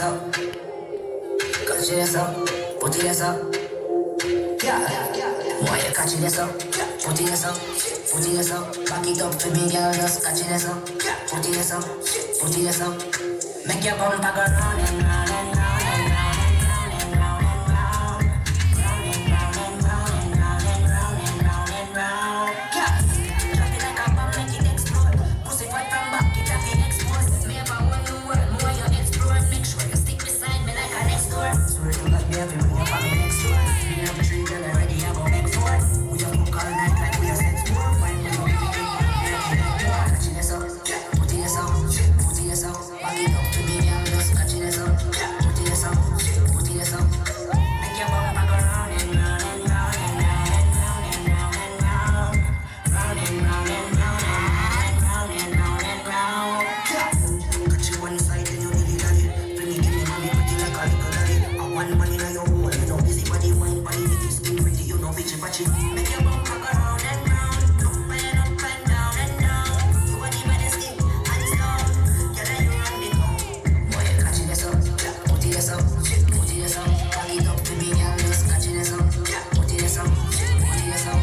up, catch this up, put this up, yeah. Why you catching this up, put this up, put this up, back it up to me, girl, just catch this up, put this up, put this up, make your bumper go round and round and round and round and round and round and round, round and round and round and round and round and round and round, yeah. Drop it like a bomb, make it explode, pussy fight from back, it have been exposed. Me ever want new world, more you explore, make sure you stick beside me like a next door. Swear to God, me every move on me next door. Me have a tree, girl, already have a big four. We have cook all night like we are set more. Find me up, catching this up, putting this up, putting this up, back it up to me, girl, just catching this up, putting this up, putting this up. Make your bumper go round and round and round and round and round and round and round, round and round and round and round and round and round. Catch you one side and you really got it. Bring it, give me money, pretty like a little daddy. I want money now, you hold, you know, busy body, wine body, make it skin pretty, you know, bitchy patchy. Make your bumper go round and round, up and down and down. You are the baddest thing, hands down. Girl, you run it home. Boy, you catching this up, putting this up, putting this up. Back it up to me, girl, just catching this up, putting this up, putting this up.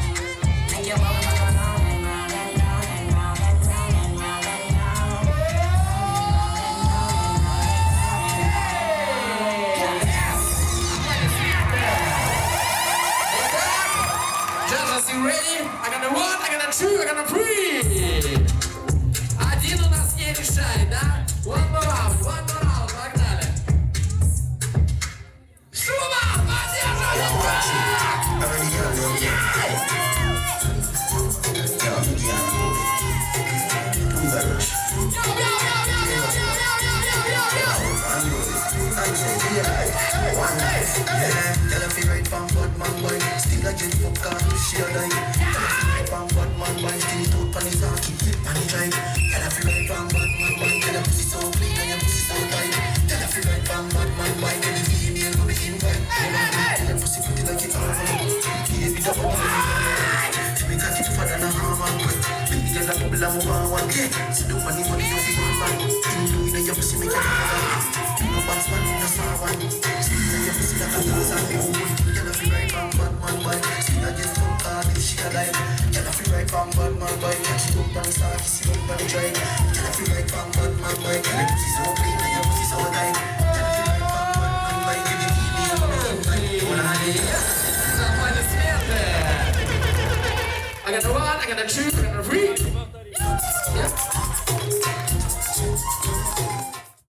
Make your bumper go round and round and round and round and round and round and round. Judges, you ready? I got a one, I got a two, I got a three. Один у нас не решает, да? One more round, погнали. Шуман, Tell if you right from bad man boy, still a get fuck car, she a die. Tell if you right from bad man boy, still it out pan his hockey, pan he drive. Tell if you right from bad man boy, tell a pussy so clean and your pussy so tight. Tell if you right from bad man boy, tell the female go be invite. Tell a pussy pretty like it over. Give it up over me. She make a fit for than a harman. Baby girl a bubble a move one. See the money you feel one man. In the way your pussy make you move. You no bounce man, you no saw one. Your pussy like a thousand people. Tell if you right from bad man boy, still a get fuck hard if she alive. Tell if you right from bad man boy, catch it up and start kiss it up and try. Tell if you right from bad man boy, tell the pussy so clean.